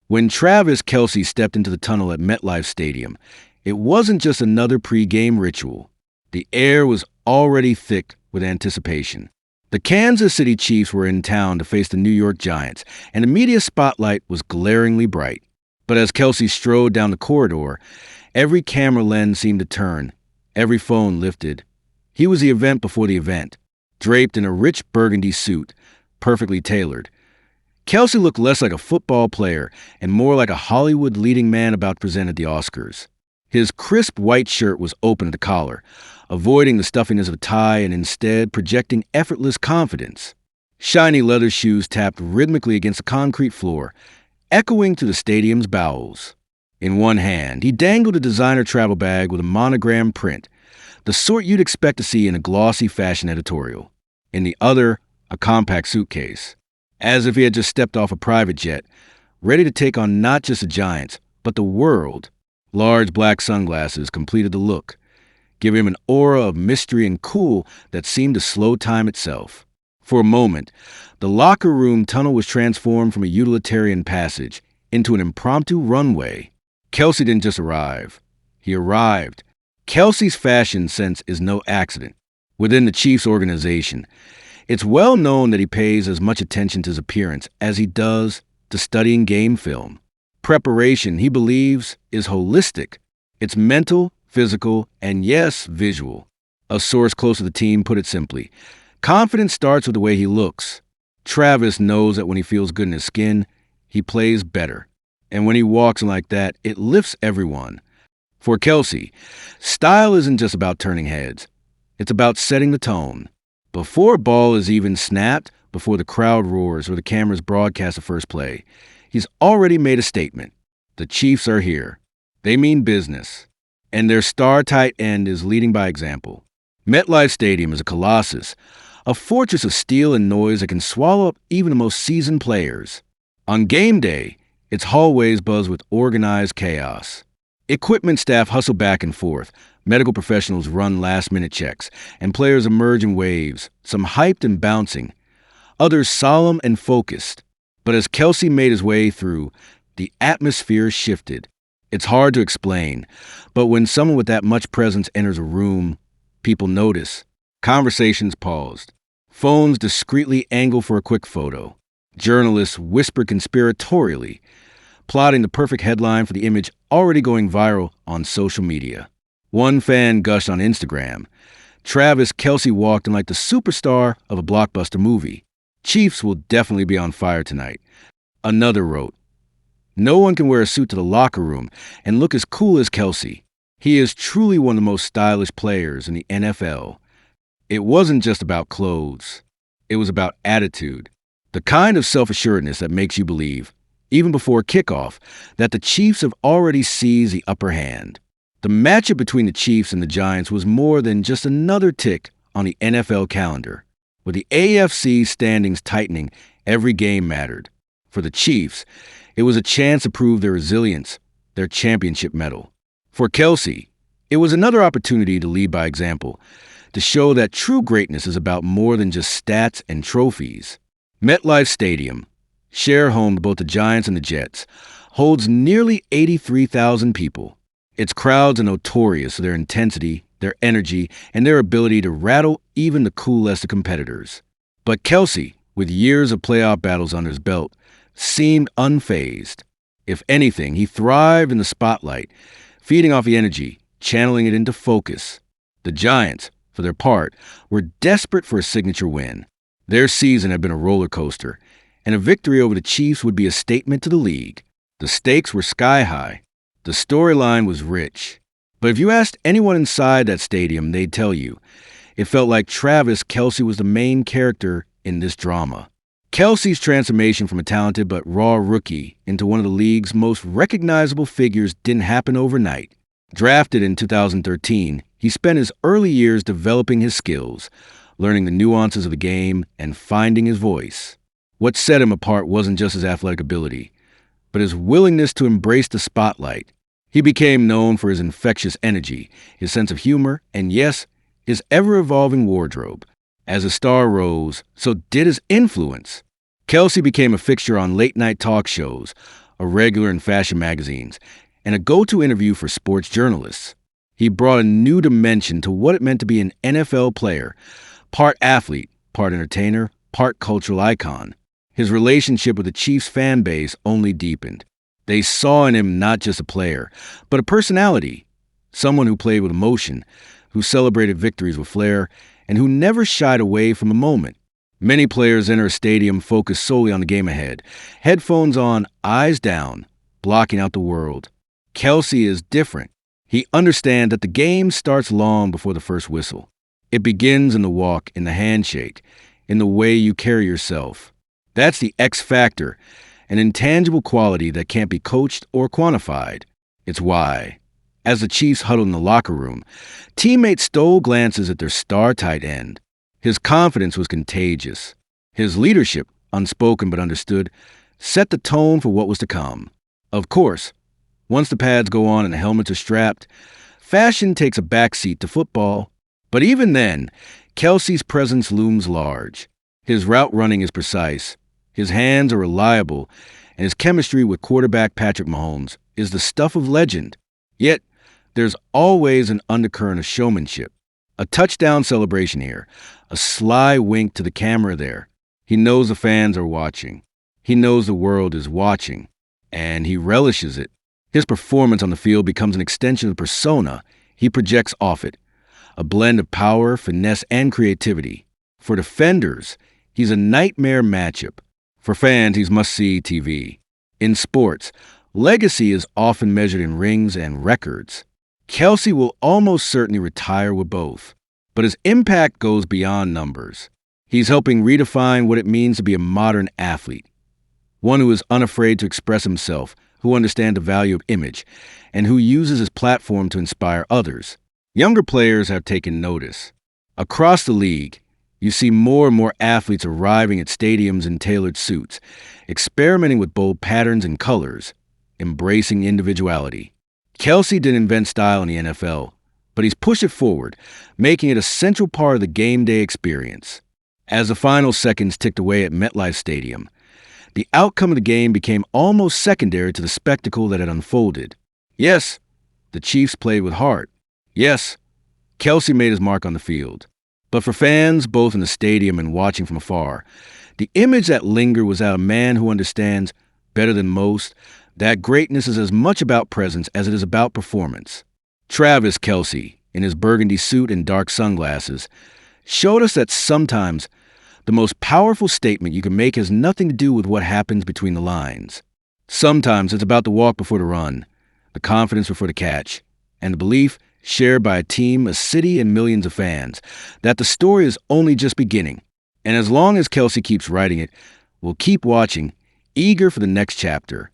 When Travis Kelce stepped into the tunnel at Metlife Stadium, it wasn't just another pre-game ritual. The air was already thick with anticipation. The Kansas City Chiefs were in town to face the New York Giants, and the media spotlight was glaringly bright. But as Kelce strode down the corridor, every camera lens seemed to turn, every phone lifted. He was the event before the event, draped in a rich burgundy suit, perfectly tailored. Kelce looked less like a football player and more like a Hollywood leading man about to present at the Oscars. His crisp white shirt was open at the collar, avoiding the stuffiness of a tie and instead projecting effortless confidence. Shiny leather shoes tapped rhythmically against the concrete floor, echoing to the stadium's bowels. In one hand, he dangled a designer travel bag with a monogram print, the sort you'd expect to see in a glossy fashion editorial. In the other, a compact suitcase, as if he had just stepped off a private jet, ready to take on not just the Giants, but the world. Large black sunglasses completed the look, giving him an aura of mystery and cool that seemed to slow time itself. For a moment, the locker room tunnel was transformed from a utilitarian passage into an impromptu runway. Kelce didn't just arrive. He arrived. Kelce's fashion sense is no accident. Within the Chiefs organization, it's well known that he pays as much attention to his appearance as he does to studying game film. Preparation, he believes, is holistic. It's mental, physical, and yes, visual. A source close to the team put it simply: confidence starts with the way he looks. Travis knows that when he feels good in his skin, he plays better. And when he walks like that, it lifts everyone. For Kelce, style isn't just about turning heads. It's about setting the tone. Before a ball is even snapped, before the crowd roars or the cameras broadcast the first play, he's already made a statement. The Chiefs are here. They mean business. And their star tight end is leading by example. Metlife Stadium is a colossus, a fortress of steel and noise that can swallow up even the most seasoned players. On game day, its hallways buzz with organized chaos. Equipment staff hustle back and forth, medical professionals run last-minute checks, and players emerge in waves, some hyped and bouncing, others solemn and focused. But as Kelce made his way through, the atmosphere shifted. It's hard to explain, but when someone with that much presence enters a room, people notice. Conversations paused. Phones discreetly angle for a quick photo. Journalists whisper conspiratorially, plotting the perfect headline for the image already going viral on social media. One fan gushed on Instagram, "Travis Kelce walked in like the superstar of a blockbuster movie. Chiefs will definitely be on fire tonight." Another wrote, "No one can wear a suit to the locker room and look as cool as Kelce. He is truly one of the most stylish players in the NFL." It wasn't just about clothes. It was about attitude. The kind of self-assuredness that makes you believe, even before kickoff, that the Chiefs have already seized the upper hand. The matchup between the Chiefs and the Giants was more than just another tick on the NFL calendar. With the AFC standings tightening, every game mattered. For the Chiefs, it was a chance to prove their resilience, their championship medal. For Kelce, it was another opportunity to lead by example, to show that true greatness is about more than just stats and trophies. Metlife Stadium, share home to both the Giants and the Jets, holds nearly 83,000 people. Its crowds are notorious for their intensity, their energy, and their ability to rattle even the coolest of competitors. But Kelce, with years of playoff battles under his belt, seemed unfazed. If anything, he thrived in the spotlight, feeding off the energy, channeling it into focus. The Giants, for their part, were desperate for a signature win. Their season had been a roller coaster, and a victory over the Chiefs would be a statement to the league. The stakes were sky high. The storyline was rich. But if you asked anyone inside that stadium, they'd tell you, it felt like Travis Kelce was the main character in this drama. Kelce's transformation from a talented but raw rookie into one of the league's most recognizable figures didn't happen overnight. Drafted in 2013, he spent his early years developing his skills, learning the nuances of the game, and finding his voice. What set him apart wasn't just his athletic ability, but his willingness to embrace the spotlight. He became known for his infectious energy, his sense of humor, and yes, his ever-evolving wardrobe. As a star rose, so did his influence. Kelce became a fixture on late-night talk shows, a regular in fashion magazines, and a go-to interview for sports journalists. He brought a new dimension to what it meant to be an NFL player, part athlete, part entertainer, part cultural icon. His relationship with the Chiefs fan base only deepened. They saw in him not just a player, but a personality, someone who played with emotion, who celebrated victories with flair, and who never shied away from a moment. Many players enter a stadium focused solely on the game ahead, headphones on, eyes down, blocking out the world. Kelce is different. He understands that the game starts long before the first whistle. It begins in the walk, in the handshake, in the way you carry yourself. That's the X factor, an intangible quality that can't be coached or quantified. It's why, as the Chiefs huddled in the locker room, teammates stole glances at their star tight end. His confidence was contagious. His leadership, unspoken but understood, set the tone for what was to come. Of course, once the pads go on and the helmets are strapped, fashion takes a backseat to football. But even then, Kelce's presence looms large. His route running is precise, his hands are reliable, and his chemistry with quarterback Patrick Mahomes is the stuff of legend. Yet, there's always an undercurrent of showmanship. A touchdown celebration here, a sly wink to the camera there. He knows the fans are watching. He knows the world is watching, and he relishes it. His performance on the field becomes an extension of the persona he projects off it, a blend of power, finesse, and creativity. For defenders, he's a nightmare matchup. For fans, he's must-see TV. In sports, legacy is often measured in rings and records. Kelce will almost certainly retire with both, but his impact goes beyond numbers. He's helping redefine what it means to be a modern athlete, one who is unafraid to express himself, who understands the value of image, and who uses his platform to inspire others. Younger players have taken notice. Across the league, you see more and more athletes arriving at stadiums in tailored suits, experimenting with bold patterns and colors, embracing individuality. Kelce didn't invent style in the NFL, but he's pushed it forward, making it a central part of the game day experience. As the final seconds ticked away at Metlife Stadium, the outcome of the game became almost secondary to the spectacle that had unfolded. Yes, the Chiefs played with heart. Yes, Kelce made his mark on the field. But for fans, both in the stadium and watching from afar, the image that lingered was that a man who understands, better than most, that greatness is as much about presence as it is about performance. Travis Kelce, in his burgundy suit and dark sunglasses, showed us that sometimes the most powerful statement you can make has nothing to do with what happens between the lines. Sometimes it's about the walk before the run, the confidence before the catch, and the belief, shared by a team, a city, and millions of fans, that the story is only just beginning. And as long as Kelce keeps writing it, we'll keep watching, eager for the next chapter.